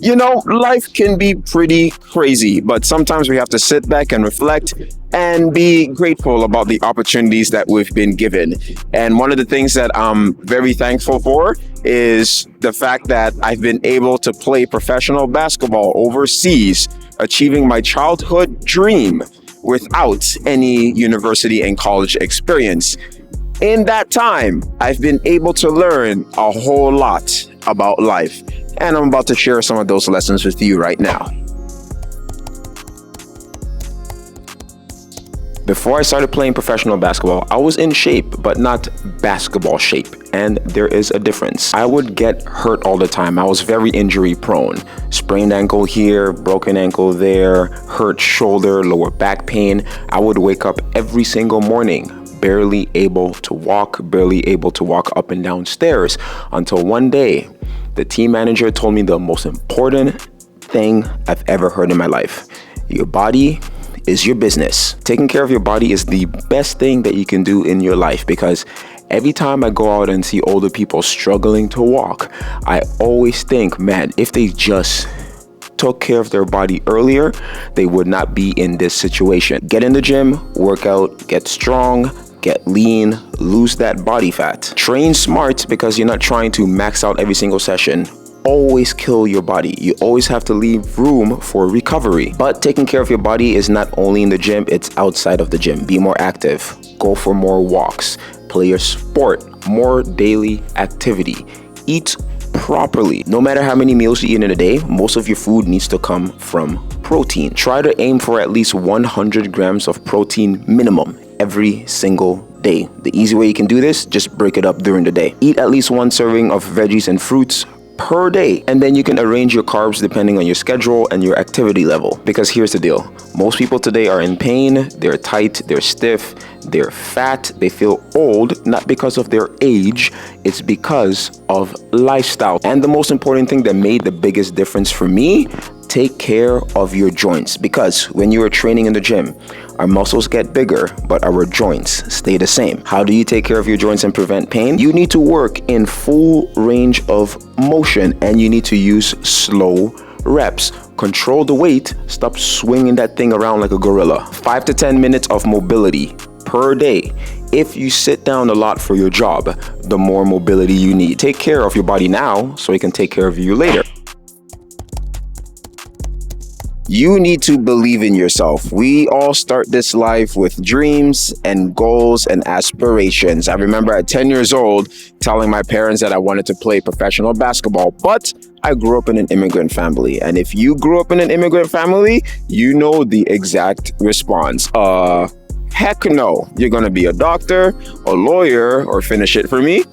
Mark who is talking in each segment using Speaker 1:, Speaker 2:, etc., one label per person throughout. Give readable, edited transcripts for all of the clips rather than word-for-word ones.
Speaker 1: Life can be pretty crazy, but sometimes we have to sit back and reflect and be grateful about the opportunities that we've been given. And one of the things that I'm very thankful for is the fact that I've been able to play professional basketball overseas, achieving my childhood dream without any university and college experience. In that time, I've been able to learn a whole lot about life. And I'm about to share some of those lessons with you right now. Before I started playing professional basketball, I was in shape, but not basketball shape. And there is a difference. I would get hurt all the time. I was very injury prone. Sprained ankle here, broken ankle there, hurt shoulder, lower back pain. I would wake up every single morning barely able to walk up and down stairs until one day, the team manager told me the most important thing I've ever heard in my life. Your body is your business. Taking care of your body is the best thing that you can do in your life, because every time I go out and see older people struggling to walk, I always think, man, if they just took care of their body earlier, they would not be in this situation. Get in the gym, work out, get strong, get lean, lose that body fat. Train smart, because you're not trying to max out every single session. Always kill your body. You always have to leave room for recovery. But taking care of your body is not only in the gym, it's outside of the gym. Be more active. Go for more walks. Play your sport. More daily activity. Eat properly. No matter how many meals you eat in a day, most of your food needs to come from protein. Try to aim for at least 100 grams of protein minimum every single day. The easy way you can do this, just break it up during the day. Eat at least one serving of veggies and fruits per day, and then you can arrange your carbs depending on your schedule and your activity level. Because here's the deal, most people today are in pain, they're tight, they're stiff, they're fat, they feel old, not because of their age, it's because of lifestyle. And the most important thing that made the biggest difference for me, take care of your joints, because when you are training in the gym, our muscles get bigger, but our joints stay the same. How do you take care of your joints and prevent pain? You need to work in full range of motion, and you need to use slow reps. Control the weight, stop swinging that thing around like a gorilla. 5 to 10 minutes of mobility per day. If you sit down a lot for your job, the more mobility you need. Take care of your body now so it can take care of you later. You need to believe in yourself. We all start this life with dreams and goals and aspirations. I remember at 10 years old telling my parents that I wanted to play professional basketball, but I grew up in an immigrant family. And if you grew up in an immigrant family, you know the exact response. Heck no. You're gonna be a doctor, a lawyer, or finish it for me,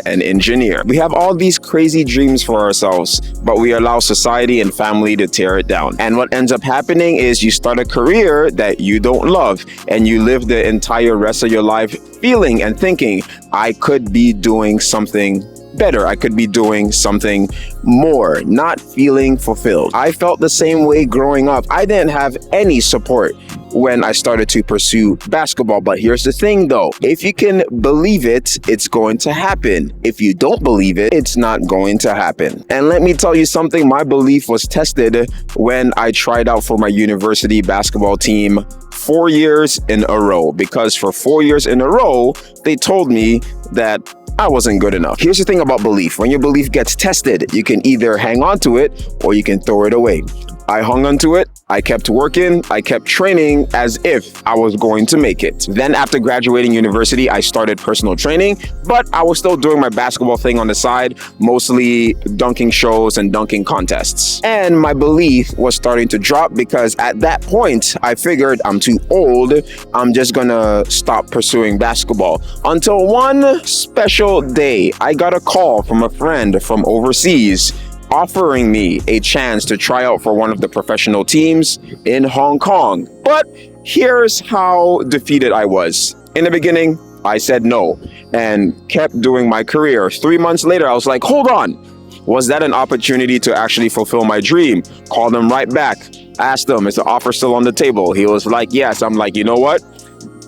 Speaker 1: an engineer. We have all these crazy dreams for ourselves, but we allow society and family to tear it down. And what ends up happening is you start a career that you don't love, and you live the entire rest of your life feeling and thinking, I could be doing something better. I could be doing something more, not feeling fulfilled. I felt the same way growing up. I didn't have any support when I started to pursue basketball. But here's the thing though, if you can believe it, it's going to happen. If you don't believe it, it's not going to happen. And let me tell you something, my belief was tested when I tried out for my university basketball team 4 years in a row, because for 4 years in a row, they told me that I wasn't good enough. Here's the thing about belief. When your belief gets tested, you can either hang on to it or you can throw it away. I hung on to it. I kept working. I kept training as if I was going to make it. Then after graduating university, I started personal training, but I was still doing my basketball thing on the side, mostly dunking shows and dunking contests. And my belief was starting to drop, because at that point, I figured I'm too old. I'm just gonna stop pursuing basketball. Until one special day, I got a call from a friend from overseas offering me a chance to try out for one of the professional teams in Hong Kong. But here's how defeated I was. In the beginning, I said no and kept doing my career. 3 months later, I was like, hold on. Was that an opportunity to actually fulfill my dream? Called him right back. Asked him, is the offer still on the table? He was like, yes. I'm like, you know what?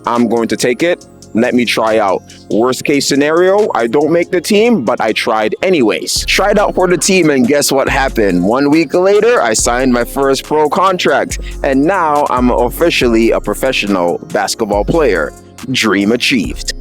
Speaker 1: I'm going to take it. let me try out. Worst case scenario, I don't make the team, but I tried anyways. Tried out for the team, and guess what happened? 1 week later, I signed my first pro contract, and now I'm officially a professional basketball player. Dream achieved.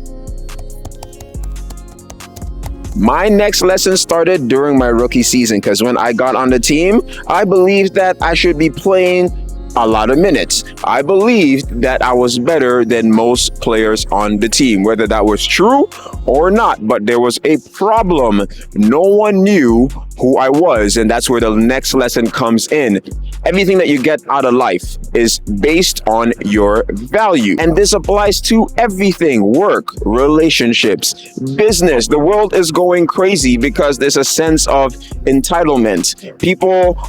Speaker 1: My next lesson started during my rookie season, because when I got on the team, I believed that I should be playing a lot of minutes. I believed that I was better than most players on the team, whether that was true or not. But there was a problem. No one knew who I was, and that's where the next lesson comes in. Everything that you get out of life is based on your value. And this applies to everything: work, relationships, business. The world is going crazy because there's a sense of entitlement. People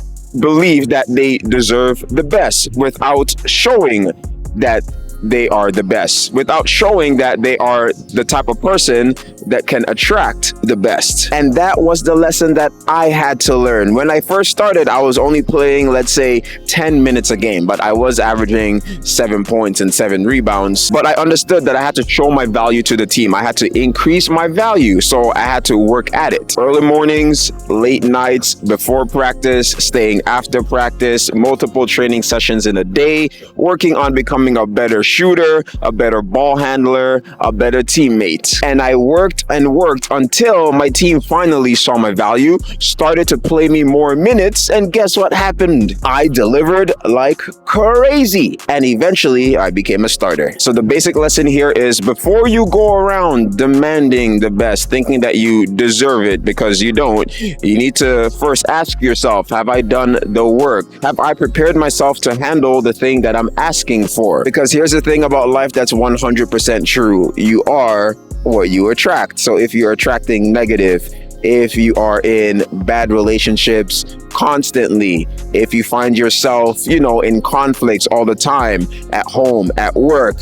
Speaker 1: believe that they deserve the best without showing that they are the best, without showing that they are the type of person that can attract the best. And that was the lesson that I had to learn. When I first started, I was only playing, let's say, 10 minutes a game, but I was averaging 7 points and 7 rebounds. But I understood that I had to show my value to the team. I had to increase my value, so I had to work at it. Early mornings, late nights, before practice, staying after practice, multiple training sessions in a day, working on becoming a better shooter, a better ball handler, a better teammate. And I worked and worked until my team finally saw my value, started to play me more minutes, and guess what happened? I delivered like crazy, and eventually I became a starter. So the basic lesson here is, before you go around demanding the best, thinking that you deserve it because you don't, you need to first ask yourself, have I done the work? Have I prepared myself to handle the thing that I'm asking for? Because here's the thing about life that's 100% true. You are what you attract. So if you're attracting negative, if you are in bad relationships constantly, if you find yourself, in conflicts all the time, at home, at work,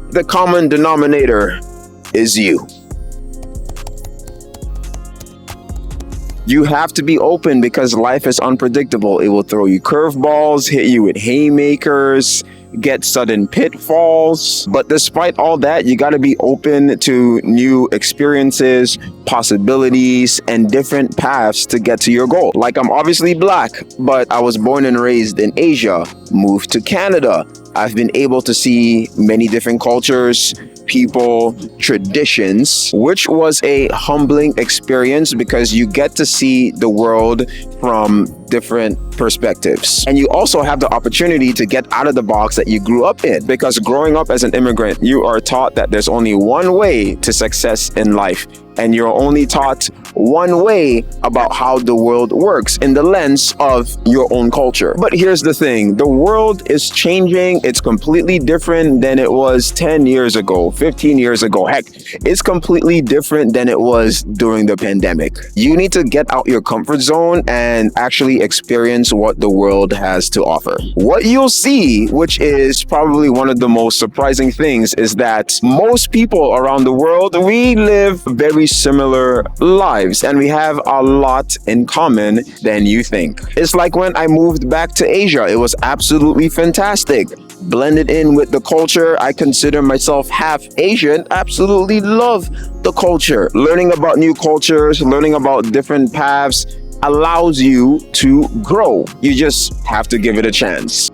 Speaker 1: the common denominator is you. You have to be open because life is unpredictable. It will throw you curveballs, hit you with haymakers, get sudden pitfalls. But despite all that, you got to be open to new experiences, possibilities, and different paths to get to your goal. Like, I'm obviously black, but I was born and raised in Asia, moved to Canada. I've been able to see many different cultures, people, traditions, which was a humbling experience because you get to see the world from different perspectives. And you also have the opportunity to get out of the box that you grew up in, because growing up as an immigrant, you are taught that there's only one way to success in life. And you're only taught one way about how the world works in the lens of your own culture. But here's the thing, the world is changing. It's completely different than it was 10 years ago, 15 years ago. Heck, it's completely different than it was during the pandemic. You need to get out your comfort zone and actually experience what the world has to offer. What you'll see, which is probably one of the most surprising things, is that most people around the world, we live very similar lives, and we have a lot in common than you think. It's like when I moved back to Asia, it was absolutely fantastic. Blended in with the culture. I consider myself half Asian. Absolutely love the culture. Learning about new cultures, learning about different paths allows you to grow. You just have to give it a chance.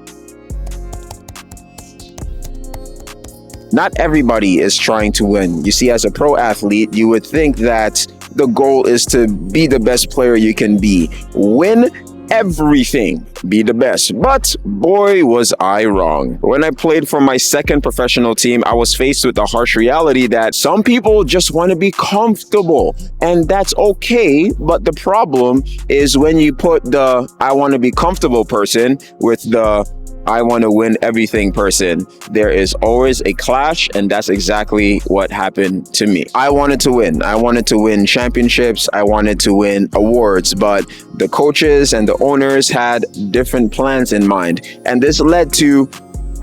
Speaker 1: Not everybody is trying to win. You see, as a pro athlete, you would think that the goal is to be the best player you can be. Win everything. Be the best. But boy, was I wrong. When I played for my second professional team, I was faced with the harsh reality that some people just want to be comfortable. And that's okay. But the problem is when you put the I want to be comfortable person with the I want to win everything person, there is always a clash, and that's exactly what happened to me. I wanted to win. I wanted to win championships. I wanted to win awards, but the coaches and the owners had different plans in mind, and this led to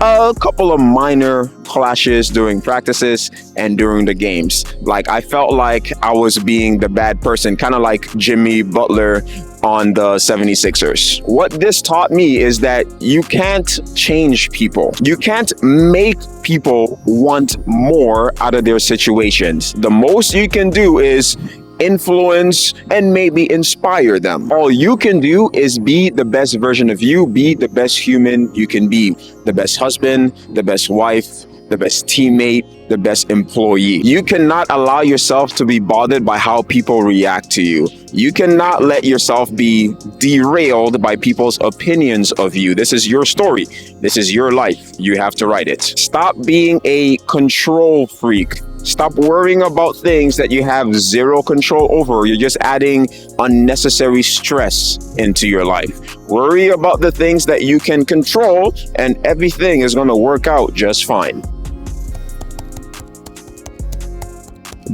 Speaker 1: a couple of minor clashes during practices and during the games. Like, I felt like I was being the bad person, kind of like Jimmy Butler on the 76ers. What this taught me is that you can't change people. You can't make people want more out of their situations. The most you can do is influence and maybe inspire them. All you can do is be the best version of you, be the best human you can be, the best husband, the best wife, the best teammate, the best employee. You cannot allow yourself to be bothered by how people react to you. You cannot let yourself be derailed by people's opinions of you. This is your story. This is your life. You have to write it. Stop being a control freak. Stop worrying about things that you have zero control over. You're just adding unnecessary stress into your life. Worry about the things that you can control, and everything is going to work out just fine.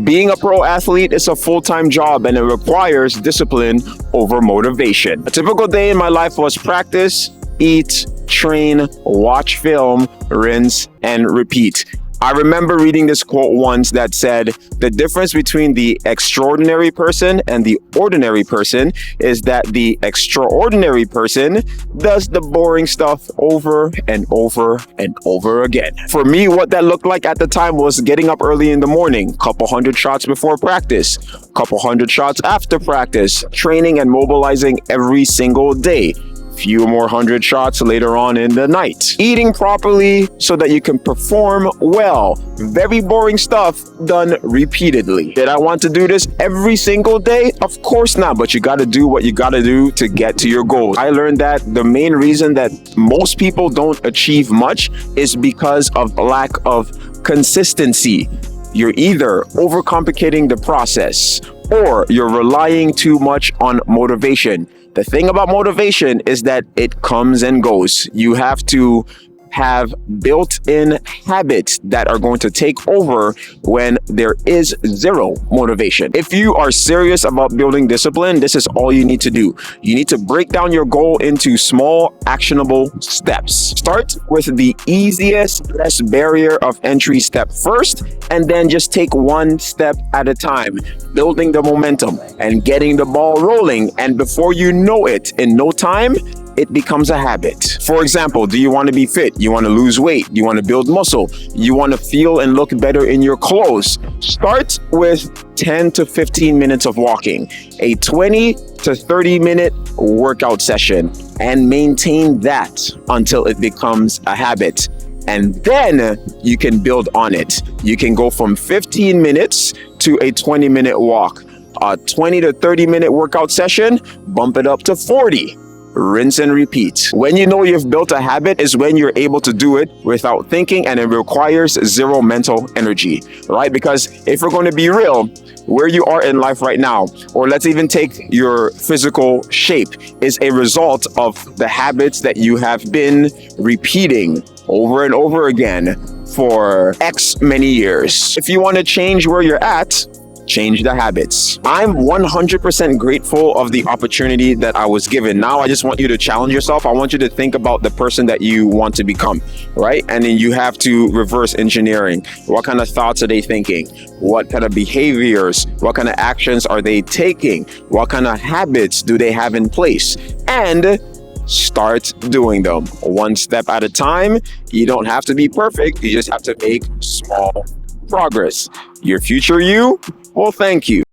Speaker 1: Being a pro athlete is a full-time job, and it requires discipline over motivation. A typical day in my life was practice, eat, train, watch film, rinse, and repeat. I remember reading this quote once that said, the difference between the extraordinary person and the ordinary person is that the extraordinary person does the boring stuff over and over and over again. For me, what that looked like at the time was getting up early in the morning, couple hundred shots before practice, couple hundred shots after practice, training and mobilizing every single day. Few more hundred shots later on in the night. Eating properly so that you can perform well. Very boring stuff done repeatedly. Did I want to do this every single day? Of course not, but you got to do what you got to do to get to your goals. I learned that the main reason that most people don't achieve much is because of lack of consistency. You're either overcomplicating the process or you're relying too much on motivation. The thing about motivation is that it comes and goes. You have to have built-in habits that are going to take over when there is zero motivation. If you are serious about building discipline, this is all you need to do. You need to break down your goal into small, actionable steps. Start with the easiest, less barrier of entry step first, and then just take one step at a time, building the momentum and getting the ball rolling. And before you know it, in no time, it becomes a habit. For example, do you want to be fit? You want to lose weight? You want to build muscle? You want to feel and look better in your clothes? Start with 10 to 15 minutes of walking, a 20 to 30 minute workout session, and maintain that until it becomes a habit. And then you can build on it. You can go from 15 minutes to a 20-minute walk. A 20 to 30 minute workout session, bump it up to 40. Rinse and repeat. When you know you've built a habit is when you're able to do it without thinking, and it requires zero mental energy, right? Because if we're going to be real, where you are in life right now, or let's even take your physical shape, is a result of the habits that you have been repeating over and over again for X many years. If you want to change where you're at, change the habits. I'm 100% grateful of the opportunity that I was given. Now I just want you to challenge yourself. I want you to think about the person that you want to become, right? And then you have to reverse engineering. What kind of thoughts are they thinking? What kind of behaviors? What kind of actions are they taking? What kind of habits do they have in place? And start doing them one step at a time. You don't have to be perfect. You just have to make small progress. Your future you will thank you.